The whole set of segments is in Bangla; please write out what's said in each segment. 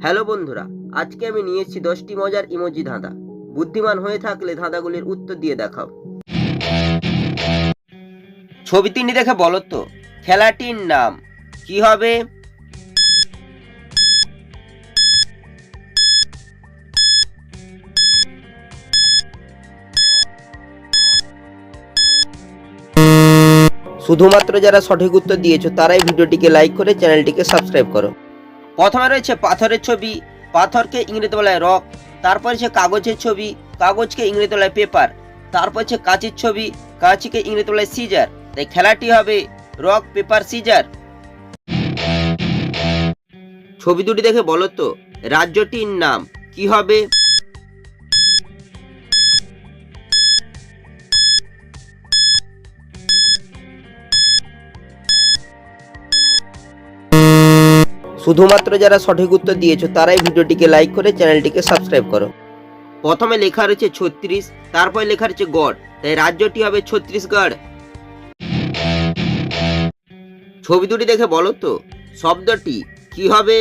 হ্যালো বন্ধুরা, আজকে আমি নিয়ে এসেছি 10টি মজার ইমোজি ধাঁধা। বুদ্ধিমান হয়ে থাকলে ধাঁধাগুলির উত্তর দিয়ে দেখাও। ছবি তিনটি দেখে বলো তো খেলাটির নাম কি হবে? শুধুমাত্র যারা সঠিক উত্তর দিয়েছো তারাই ভিডিওটিকে লাইক করে চ্যানেলটিকে সাবস্ক্রাইব করো। প্রথমে রয়েছে পাথরের ছবি, পাথরকে ইংরেজিতে বলা হয় রক। তারপর হচ্ছে কাগজের ছবি, কাগজকে ইংরেজিতে বলা হয় পেপার। তারপর হচ্ছে কাঁচির ছবি, কাঁচিকে ইংরেজিতে বলা হয় সিজার। তাই খেলাটি হবে রক পেপার সিজার। ছবি দুটি দেখে বলো তো রাজ্যটির নাম কি হবে? শুধুমাত্র যারা সঠিক উত্তর দিয়েছো তারাই ভিডিওটিকে লাইক করে চ্যানেলটিকে সাবস্ক্রাইব করো। প্রথমে লেখা রয়েছে 36, তারপর লেখা রয়েছে গড়, তাই রাজ্যটি হবে ছত্তিশগড়। ছবি দুটি দেখে বলো তো শব্দটি কি হবে?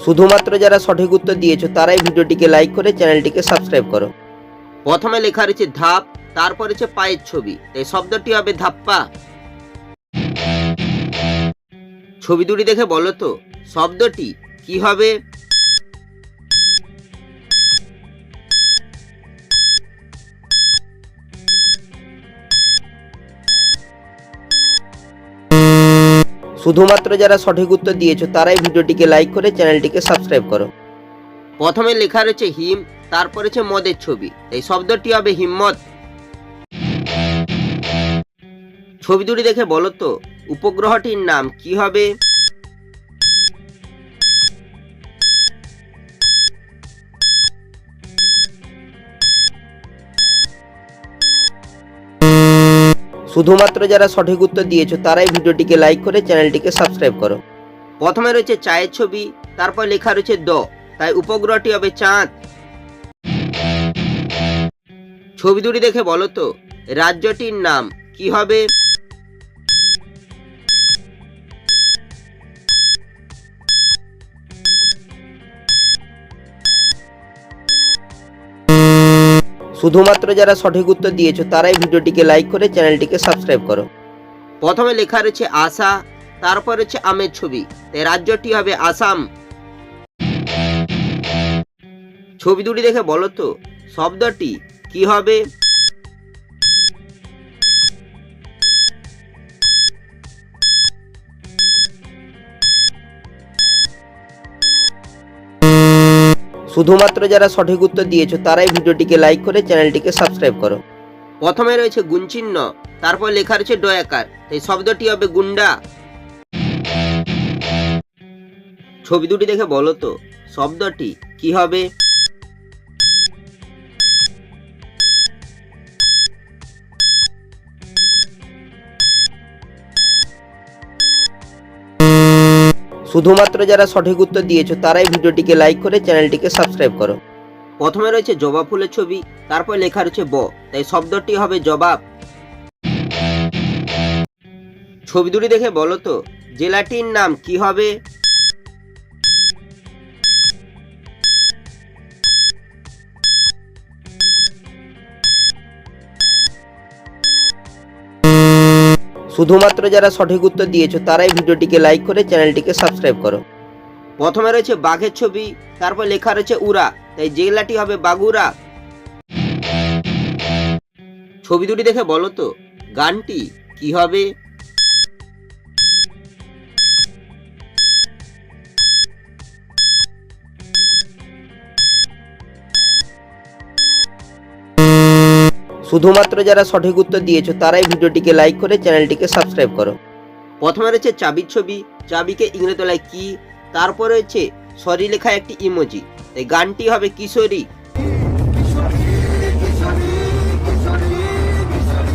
শুধুমাত্র যারা সঠিক উত্তর দিয়েছো তারাই ভিডিওটিকে লাইক করে চ্যানেলটিকে সাবস্ক্রাইব করো। প্রথমে লেখা রয়েছে ধাপ, তারপর হচ্ছে পায়ের ছবি, তাই শব্দটি হবে ধাপ্পা। ছবি দুটি দেখে বলো তো শব্দটি কি হবে? শুধুমাত্র যারা সঠিক উত্তর দিয়েছো তারাই ভিডিওটিকে লাইক করে চ্যানেলটিকে সাবস্ক্রাইব করো। প্রথমে লেখা রয়েছে হিম, তারপর হচ্ছে মদের ছবি, তাই শব্দটি হবে হিম্মত। ছবি দুটি দেখে বলো তো উপগ্রহটির নাম কি হবে? শুধুমাত্র যারা সঠিক উত্তর দিয়েছো তারাই ভিডিওটিকে লাইক করে চ্যানেলটিকে সাবস্ক্রাইব করো। প্রথমে রয়েছে চায়ের ছবি, তারপর লেখা রয়েছে দ, তাই উপগ্রহটি হবে চাঁদ। ছবি দুটি দেখে বলো তো রাজ্যটির নাম কি হবে? শুধুমাত্র যারা সঠিক উত্তর দিয়েছো তারাই ভিডিওটিকে লাইক করে চ্যানেলটিকে সাবস্ক্রাইব করো। প্রথমে লেখা রয়েছে আশা, তারপর হচ্ছে আমের ছবি, তাই রাজ্যটি হবে আসাম। ছবি দুটি দেখে বলো তো শব্দটি কি হবে? শুধুমাত্র যারা সঠিক উত্তর দিয়েছো তারাই ভিডিওটিকে লাইক করে চ্যানেলটিকে সাবস্ক্রাইব করো। প্রথমে রয়েছে গুণচিহ্ন, তারপর লেখা রয়েছে ডয়াকার, তাই শব্দটি হবে গুন্ডা। ছবি দুটি দেখে বলো তো শব্দটি কি হবে? শুধুমাত্র যারা সঠিক উত্তর দিয়েছো তারাই ভিডিওটিকে লাইক করে চ্যানেলটিকে সাবস্ক্রাইব করো। প্রথমে রয়েছে জবা ফুলের ছবি, তারপর লেখা রয়েছে ব, তাই শব্দটি হবে জবাব। ছবি দুটি দেখে বলো তো জেলাটির নাম কি হবে? শুধুমাত্র যারা সঠিক উত্তর দিয়েছো তারাই ভিডিওটিকে লাইক করে চ্যানেলটিকে সাবস্ক্রাইব করো। প্রথমে রয়েছে বাঘের ছবি, তারপর লেখা রয়েছে উড়া, তাই জেলাটি হবে বাগুড়া। ছবি দুটি দেখে বলো তো গানটি কি হবে? শুধুমাত্র যারা সঠিক উত্তর দিয়েছো তারাই ভিডিওটিকে লাইক করে চ্যানেলটিকে সাবস্ক্রাইব করো। প্রথমে রয়েছে চাবির ছবি, চাবিকে ইংরেজি বলা হয় কি, তারপর রয়েছে সরি লেখা একটি ইমোজি, তাই গানটি হবে কিশোরী।